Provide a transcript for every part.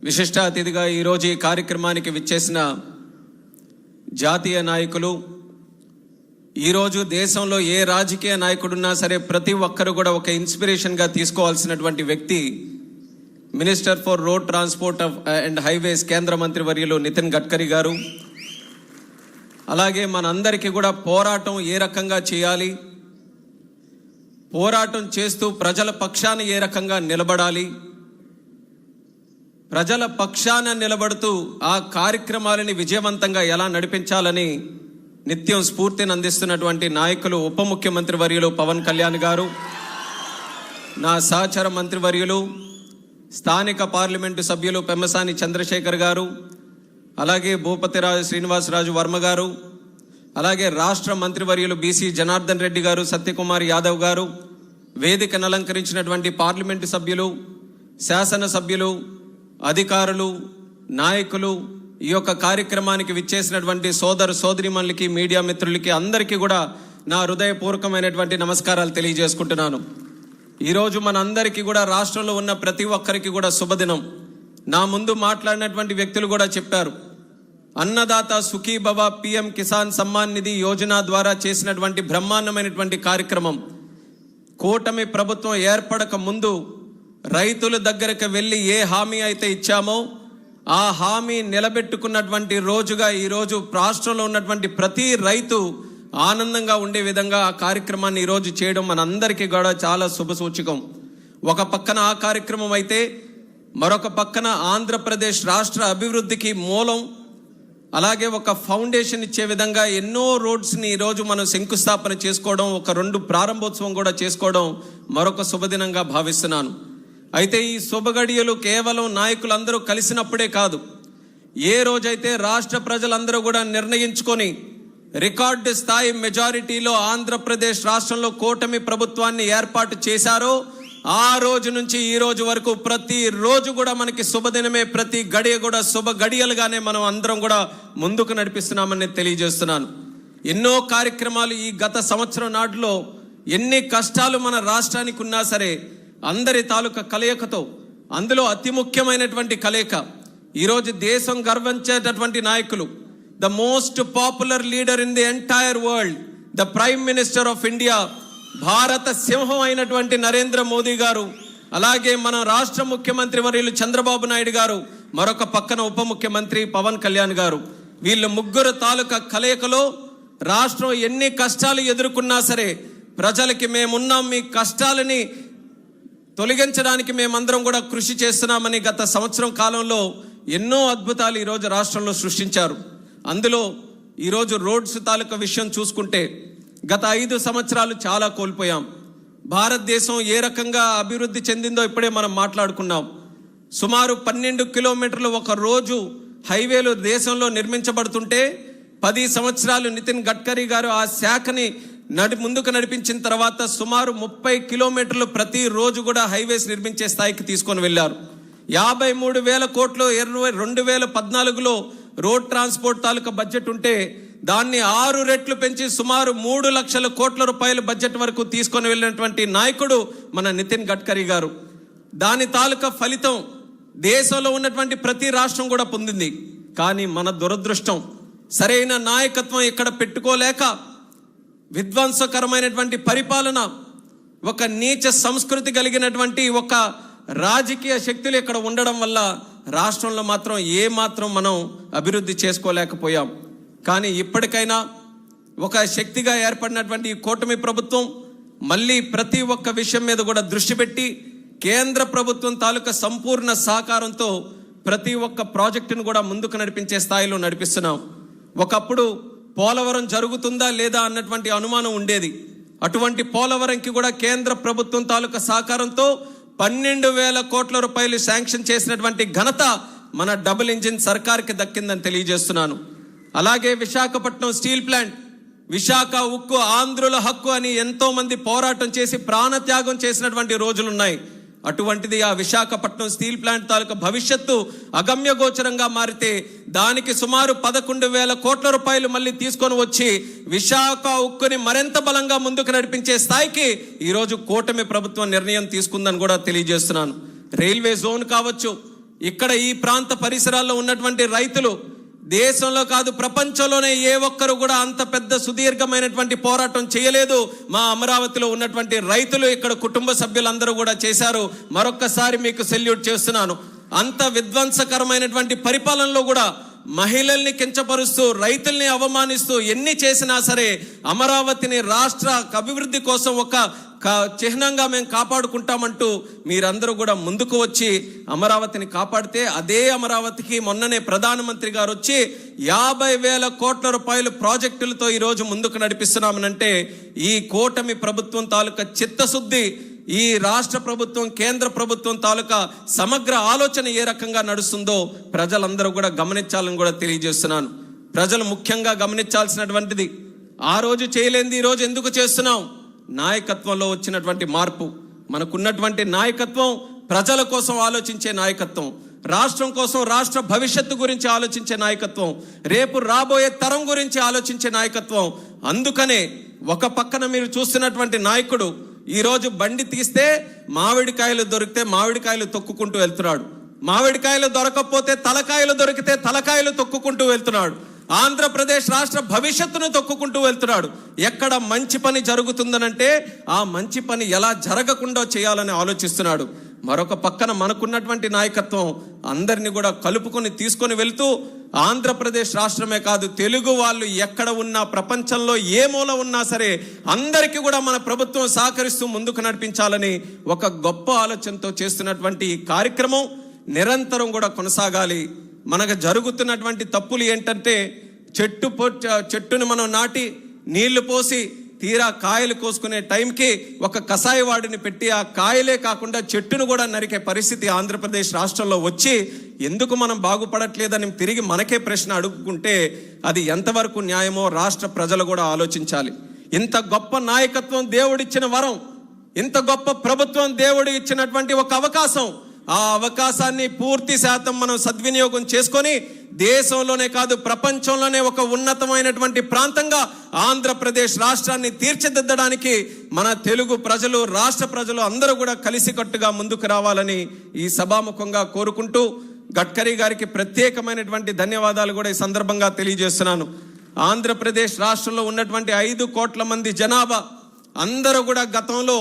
విశిష్ట అతిథిగా ఈరోజు ఈ కార్యక్రమానికి విచ్చేసిన జాతీయ నాయకులు, ఈరోజు దేశంలో ఏ రాజకీయ నాయకుడున్నా సరే ప్రతి ఒక్కరు కూడా ఒక ఇన్స్పిరేషన్గా తీసుకోవాల్సినటువంటి వ్యక్తి minister for road transport and highways కేంద్ర మంత్రి వర్యులు నితిన్ గడ్కరీ గారు. అలాగే మనందరికీ కూడా పోరాటం ఏ రకంగా చేయాలి, పోరాటం చేస్తూ ప్రజల పక్షాన ఏ రకంగా నిలబడాలి, ప్రజల పక్షాన నిలబడుతూ ఆ కార్యక్రమాలని విజయవంతంగా ఎలా నడిపించాలని నిత్యం స్ఫూర్తిని అందిస్తున్నటువంటి నాయకులు ఉప ముఖ్యమంత్రి వర్యులు పవన్ కళ్యాణ్ గారు, నా సహచర మంత్రి వర్యులు స్థానిక పార్లమెంటు సభ్యులు పెమ్మసాని చంద్రశేఖర్ గారు, అలాగే భూపతిరాజు శ్రీనివాసరాజు వర్మ గారు, అలాగే రాష్ట్ర మంత్రివర్యులు బీసీ జనార్దన్ రెడ్డి గారు, సత్యకుమార్ యాదవ్ గారు, వేదికను అలంకరించినటువంటి పార్లమెంటు సభ్యులు, శాసనసభ్యులు, అధికారులు, నాయకులు, ఈ యొక్క కార్యక్రమానికి విచ్చేసినటువంటి సోదర సోదరిమణులకి, మీడియా మిత్రులకి అందరికీ కూడా నా హృదయపూర్వకమైనటువంటి నమస్కారాలు తెలియజేసుకుంటున్నాను. ఈరోజు మనందరికీ కూడా రాష్ట్రంలో ఉన్న ప్రతి ఒక్కరికి కూడా శుభదినం. నా ముందు మాట్లాడినటువంటి వ్యక్తులు కూడా చెప్పారు, అన్నదాత సుఖీభవ పిఎం కిసాన్ సమ్మాన్ నిధి యోజన ద్వారా చేసినటువంటి బ్రహ్మాండమైనటువంటి కార్యక్రమం. కూటమి ప్రభుత్వం ఏర్పడక ముందు రైతుల దగ్గరకు వెళ్ళి ఏ హామీ అయితే ఇచ్చామో ఆ హామీ నిలబెట్టుకున్నటువంటి రోజుగా ఈరోజు రాష్ట్రంలో ఉన్నటువంటి ప్రతి రైతు ఆనందంగా ఉండే విధంగా ఆ కార్యక్రమాన్ని ఈరోజు చేయడం మనందరికీ కూడా చాలా శుభసూచకం. ఒక పక్కన ఆ కార్యక్రమం అయితే మరొక పక్కన ఆంధ్రప్రదేశ్ రాష్ట్ర అభివృద్ధికి మూలం, అలాగే ఒక ఫౌండేషన్ ఇచ్చే విధంగా ఎన్నో రోడ్స్ని ఈరోజు మనం శంకుస్థాపన చేసుకోవడం, ఒక 2 ప్రారంభోత్సవం కూడా చేసుకోవడం మరొక శుభదినంగా భావిస్తున్నాను. అయితే ఈ శుభగడియలు కేవలం నాయకులందరూ కలిసినప్పుడే కాదు, ఏ రోజైతే రాష్ట్ర ప్రజలందరూ కూడా నిర్ణయించుకొని రికార్డు స్థాయి మెజారిటీలో ఆంధ్రప్రదేశ్ రాష్ట్రంలో కూటమి ప్రభుత్వాన్ని ఏర్పాటు చేశారో ఆ రోజు నుంచి ఈ రోజు వరకు ప్రతి రోజు కూడా మనకి శుభదినమే, ప్రతి గడియ కూడా శుభ గడియలుగానే మనం అందరం కూడా ముందుకు నడిపిస్తున్నామని తెలియజేస్తున్నాను. ఎన్నో కార్యక్రమాలు ఈ గత సంవత్సరం నాటిలో ఎన్ని కష్టాలు మన రాష్ట్రానికి ఉన్నా సరే అందరి తాలూకా కలయికతో, అందులో అతి ముఖ్యమైనటువంటి కలయిక ఈరోజు దేశం గర్వించేటటువంటి నాయకులు, the most popular leader in the entire world, the prime minister of India, భారత సింహం అయినటువంటి నరేంద్ర మోదీ గారు, అలాగే మన రాష్ట్ర ముఖ్యమంత్రి వర్యులు చంద్రబాబు నాయుడు గారు, మరొక పక్కన ఉప ముఖ్యమంత్రి పవన్ కళ్యాణ్ గారు, వీళ్ళు ముగ్గురు తాలూకా కలయికలో రాష్ట్రం ఎన్ని కష్టాలు ఎదుర్కొన్నా సరే ప్రజలకి మేమున్నాం, మీ కష్టాలని తొలగించడానికి మేమందరం కూడా కృషి చేస్తున్నామని గత సంవత్సరం కాలంలో ఎన్నో అద్భుతాలు ఈరోజు రాష్ట్రంలో సృష్టించారు. అందులో ఈరోజు రోడ్స్ తాలూకా విషయం చూసుకుంటే గత 5 సంవత్సరాలు చాలా కోల్పోయాం. భారతదేశం ఏ రకంగా అభివృద్ధి చెందిందో ఇప్పుడే మనం మాట్లాడుకున్నాం. సుమారు 12 కిలోమీటర్లు ఒక రోజు హైవేలు దేశంలో నిర్మించబడుతుంటే 10 సంవత్సరాలు నితిన్ గడ్కరీ గారు ఆ శాఖని ముందుకు నడిపించిన తర్వాత సుమారు 30 కిలోమీటర్లు ప్రతి రోజు కూడా హైవేస్ నిర్మించే స్థాయికి తీసుకొని వెళ్ళారు. 53,000 కోట్లు 2014లో రోడ్ ట్రాన్స్పోర్ట్ తాలూకా బడ్జెట్ ఉంటే దాన్ని 6 రెట్లు పెంచి సుమారు 3 లక్షల కోట్ల రూపాయల బడ్జెట్ వరకు తీసుకొని వెళ్ళినటువంటి నాయకుడు మన నితిన్ గడ్కరీ గారు. దాని తాలూకా ఫలితం దేశంలో ఉన్నటువంటి ప్రతి రాష్ట్రం కూడా పొందింది. కానీ మన దురదృష్టం, సరైన నాయకత్వం ఇక్కడ పెట్టుకోలేక విధ్వంసకరమైనటువంటి పరిపాలన, ఒక నీచ సంస్కృతి కలిగినటువంటి ఒక రాజకీయ శక్తులు ఇక్కడ ఉండడం వల్ల రాష్ట్రంలో మాత్రం ఏమాత్రం మనం అభివృద్ధి చేసుకోలేకపోయాం. కానీ ఇప్పటికైనా ఒక శక్తిగా ఏర్పడినటువంటి ఈ కూటమి ప్రభుత్వం మళ్ళీ ప్రతి ఒక్క విషయం మీద కూడా దృష్టి పెట్టి కేంద్ర ప్రభుత్వం తాలూకా సంపూర్ణ సహకారంతో ప్రతి ఒక్క ప్రాజెక్టును కూడా ముందుకు నడిపించే స్థాయిలో నడిపిస్తున్నాం. ఒకప్పుడు పోలవరం జరుగుతుందా లేదా అన్నటువంటి అనుమానం ఉండేది. అటువంటి పోలవరంకి కూడా కేంద్ర ప్రభుత్వం తాలూకా సహకారంతో 12,000 కోట్ల రూపాయలు శాంక్షన్ చేసినటువంటి ఘనత మన డబుల్ ఇంజిన్ సర్కార్కి దక్కిందని తెలియజేస్తున్నాను. అలాగే విశాఖపట్నం స్టీల్ ప్లాంట్, విశాఖ ఉక్కు ఆంధ్రుల హక్కు అని ఎంతో మంది పోరాటం చేసి ప్రాణత్యాగం చేసినటువంటి రోజులున్నాయి. అటువంటిది ఆ విశాఖపట్నం స్టీల్ ప్లాంట్ తాలూకా భవిష్యత్తు అగమ్య గోచరంగా మారితే దానికి సుమారు 11,000 కోట్ల రూపాయలు మళ్ళీ తీసుకొని వచ్చి విశాఖ ఉక్కుని మరింత బలంగా ముందుకు నడిపించే స్థాయికి ఈరోజు కూటమి ప్రభుత్వం నిర్ణయం తీసుకుందని కూడా తెలియజేస్తున్నాను. రైల్వే జోన్ కావచ్చు, ఇక్కడ ఈ ప్రాంత పరిసరాల్లో ఉన్నటువంటి రైతులు దేశంలో కాదు ప్రపంచంలోనే ఏ ఒక్కరు కూడా అంత పెద్ద సుదీర్ఘమైనటువంటి పోరాటం చేయలేదు. మా అమరావతిలో ఉన్నటువంటి రైతులు, ఇక్కడ కుటుంబ సభ్యులందరూ కూడా చేశారు. మరొక్కసారి మీకు సెల్యూట్ చేస్తున్నాను. అంత విధ్వంసకరమైనటువంటి పరిపాలనలో కూడా మహిళల్ని కించపరుస్తూ, రైతుల్ని అవమానిస్తూ ఎన్ని చేసినా సరే అమరావతిని రాష్ట్ర అభివృద్ధి కోసం ఒక చిహ్నంగా మేము కాపాడుకుంటామంటూ మీరందరూ కూడా ముందుకు వచ్చి అమరావతిని కాపాడితే, అదే అమరావతికి మొన్ననే ప్రధానమంత్రి గారు వచ్చి 50,000 కోట్ల రూపాయలు ప్రాజెక్టులతో ఈరోజు ముందుకు నడిపిస్తున్నామనంటే ఈ కూటమి ప్రభుత్వం తాలూకా చిత్తశుద్ధి, ఈ రాష్ట్ర ప్రభుత్వం కేంద్ర ప్రభుత్వం తాలూకా సమగ్ర ఆలోచన ఏ రకంగా నడుస్తుందో ప్రజలందరూ కూడా గమనించాలని కూడా తెలియజేస్తున్నాను. ప్రజలు ముఖ్యంగా గమనించాల్సినటువంటిది, ఆ రోజు చేయలేంది ఈ రోజు ఎందుకు చేస్తున్నాం? నాయకత్వంలో వచ్చినటువంటి మార్పు. మనకున్నటువంటి నాయకత్వం ప్రజల కోసం ఆలోచించే నాయకత్వం, రాష్ట్రం కోసం, రాష్ట్ర భవిష్యత్తు గురించి ఆలోచించే నాయకత్వం, రేపు రాబోయే తరం గురించి ఆలోచించే నాయకత్వం. అందుకనే ఒక పక్కన మీరు చూస్తున్నటువంటి నాయకుడు ఈరోజు బండి తీస్తే మామిడికాయలు దొరికితే మామిడికాయలు తొక్కుకుంటూ వెళ్తున్నాడు, మామిడికాయలు దొరకకపోతే తలకాయలు దొరికితే తలకాయలు తొక్కుకుంటూ వెళ్తున్నాడు, ఆంధ్రప్రదేశ్ రాష్ట్ర భవిష్యత్తును తొక్కుకుంటూ వెళ్తున్నాడు. ఎక్కడ మంచి పని జరుగుతుందనంటే ఆ మంచి పని ఎలా జరగకుండా చేయాలని ఆలోచిస్తున్నాడు. మరొక పక్కన మనకున్నటువంటి నాయకత్వం అందరినీ కూడా కలుపుకొని తీసుకొని వెళ్తూ ఆంధ్రప్రదేశ్ రాష్ట్రమే కాదు, తెలుగు వాళ్ళు ఎక్కడ ఉన్నా, ప్రపంచంలో ఏ మూల ఉన్నా సరే అందరికీ కూడా మన ప్రభుత్వం సహకరిస్తూ ముందుకు నడిపించాలని ఒక గొప్ప ఆలోచనతో చేస్తున్నటువంటి ఈ కార్యక్రమం నిరంతరం కూడా కొనసాగాలి. మనకు జరుగుతున్నటువంటి తప్పులు ఏంటంటే, చెట్టుని మనం నాటి నీళ్లు పోసి తీరా కాయలు కోసుకునే టైంకి ఒక కషాయ వాడిని పెట్టి ఆ కాయలే కాకుండా చెట్టును కూడా నరికే పరిస్థితి ఆంధ్రప్రదేశ్ రాష్ట్రంలో వచ్చి ఎందుకు మనం బాగుపడట్లేదని తిరిగి మనకే ప్రశ్న అడుగుకుంటే అది ఎంతవరకు న్యాయమో రాష్ట్ర ప్రజలు కూడా ఆలోచించాలి. ఇంత గొప్ప నాయకత్వం దేవుడిచ్చిన వరం, ఇంత గొప్ప ప్రభుత్వం దేవుడు ఇచ్చినటువంటి ఒక అవకాశం, ఆ అవకాశాన్ని పూర్తి శాతం మనం సద్వినియోగం చేసుకొని దేశంలోనే కాదు ప్రపంచంలోనే ఒక ఉన్నతమైనటువంటి ప్రాంతంగా ఆంధ్రప్రదేశ్ రాష్ట్రాన్ని తీర్చిదిద్దడానికి మన తెలుగు ప్రజలు, రాష్ట్ర ప్రజలు అందరూ కూడా కలిసికట్టుగా ముందుకు రావాలని ఈ సభాముఖంగా కోరుకుంటూ గడ్కరీ గారికి ప్రత్యేకమైనటువంటి ధన్యవాదాలు కూడా ఈ సందర్భంగా తెలియజేస్తున్నాను. ఆంధ్రప్రదేశ్ రాష్ట్రంలో ఉన్నటువంటి 5 కోట్ల మంది జనాభా అందరూ కూడా గతంలో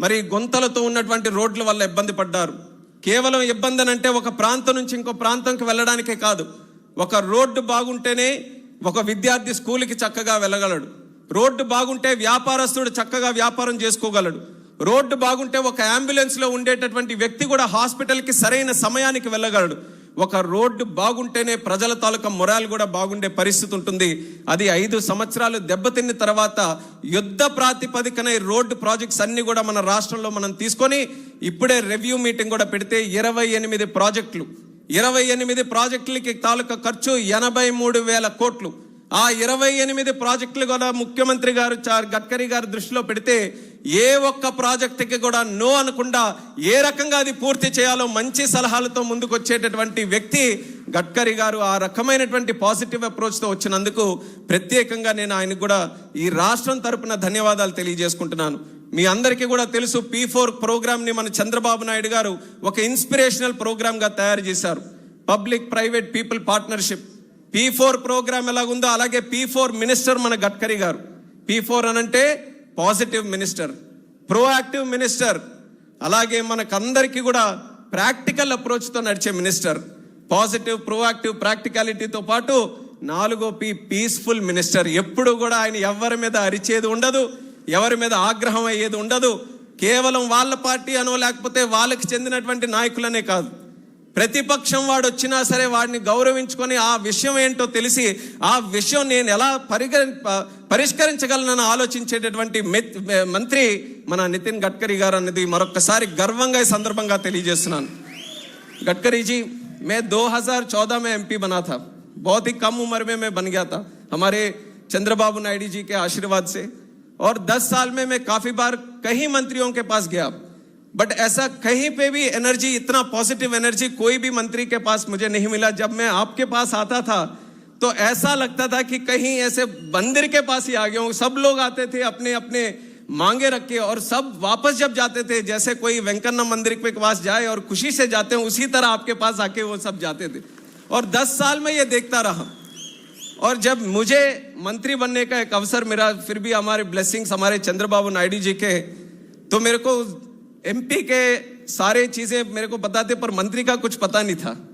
మరి గుంతలతో ఉన్నటువంటి రోడ్ల వల్ల ఇబ్బంది పడ్డారు. కేవలం ఇబ్బంది అంటే ఒక ప్రాంతం నుంచి ఇంకో ప్రాంతంకి వెళ్ళడానికే కాదు, ఒక రోడ్డు బాగుంటేనే ఒక విద్యార్థి స్కూల్కి చక్కగా వెళ్ళగలడు, రోడ్డు బాగుంటే వ్యాపారస్తుడు చక్కగా వ్యాపారం చేసుకోగలడు, రోడ్డు బాగుంటే ఒక అంబులెన్స్లో ఉండేటటువంటి వ్యక్తి కూడా హాస్పిటల్కి సరైన సమయానికి వెళ్ళగలడు. ఒక రోడ్డు బాగుంటేనే ప్రజల తాలూకా మొరాల్ కూడా బాగుండే పరిస్థితి ఉంటుంది. అది 5 సంవత్సరాలు దెబ్బతిన్న తర్వాత యుద్ధ ప్రాతిపదికన రోడ్డు ప్రాజెక్ట్స్ అన్ని కూడా మన రాష్ట్రంలో మనం తీసుకొని ఇప్పుడే రివ్యూ మీటింగ్ కూడా పెడితే 28 ప్రాజెక్టులు, 28 ప్రాజెక్టులకి తాలూకా ఖర్చు 83,000 కోట్లు. ఆ 28 ప్రాజెక్టులు కూడా ముఖ్యమంత్రి గారు గడ్కరీ గారు దృష్టిలో పెడితే ఏ ఒక్క ప్రాజెక్టుకి కూడా నో అనకుండా ఏ రకంగా అది పూర్తి చేయాలో మంచి సలహాలతో ముందుకు వచ్చేటటువంటి వ్యక్తి గడ్కరీ గారు. ఆ రకమైనటువంటి పాజిటివ్ అప్రోచ్తో వచ్చినందుకు ప్రత్యేకంగా నేను ఆయనకు కూడా ఈ రాష్ట్రం తరపున ధన్యవాదాలు తెలియజేసుకుంటున్నాను. మీ అందరికీ కూడా తెలుసు, P4 ప్రోగ్రామ్ని మన చంద్రబాబు నాయుడు గారు ఒక ఇన్స్పిరేషనల్ ప్రోగ్రామ్గా తయారు చేశారు. Public private people partnership. P4 programme ఎలాగుందో అలాగే P4 మినిస్టర్ మన గడ్కరీ గారు. P4 అనంటే పాజిటివ్ మినిస్టర్, ప్రోయాక్టివ్ మినిస్టర్, అలాగే మనకందరికీ కూడా ప్రాక్టికల్ అప్రోచ్తో నడిచే మినిస్టర్. పాజిటివ్, ప్రోయాక్టివ్, ప్రాక్టికాలిటీతో పాటు 4వ P పీస్ఫుల్ మినిస్టర్. ఎప్పుడు కూడా ఆయన ఎవరి మీద అరిచేది ఉండదు, ఎవరి మీద ఆగ్రహం అయ్యేది ఉండదు. కేవలం వాళ్ళ పార్టీ అనో లేకపోతే వాళ్ళకి చెందినటువంటి నాయకులనే కాదు, ప్రతిపక్షం వాడు వచ్చినా సరే వాడిని గౌరవించుకొని ఆ విషయం ఏంటో తెలిసి ఆ విషయం నేను ఎలా పరిష్కరించగలనని ఆలోచించేటటువంటి మంత్రి మన నితిన్ గడ్కరీ గారు అన్నది మరొకసారి గర్వంగా ఈ సందర్భంగా తెలియజేస్తున్నాను. गडकरी जी, मैं 2014 में MP बना था, बहुत ही कम उम्र में मैं बन गया था हमारे चंद्रबाबू नायडू जी के आशीर्वाद से, और 10 साल में मैं काफी बार कई मंत्रियों के पास गया, बट ऐसा कहीं पे भी एनर्जी, इतना पॉजिटिव एनर्जी कोई भी मंत्री के पास मुझे नहीं मिला. जब मैं आपके पास आता था तो ऐसा लगता था कि कहीं ऐसे मंदिर के पास ही आ गया हूँ. सब लोग आते थे अपने अपने मांगे रख के, और सब वापस जब जाते थे, जैसे कोई वेंकन्ना मंदिर के पास जाए और खुशी से जाते हैं, उसी तरह आपके पास आके वो सब जाते थे। और 10 साल में ये देखता रहा। और जब मुझे मंत्री बनने का एक अवसर मिला, फिर भी हमारे ब्लेसिंग्स हमारे चंद्रबाबू नायडू जी के, तो मेरे को एमपी के सारे चीजें मेरे को पता थे, पर मंत्री का कुछ पता नहीं था।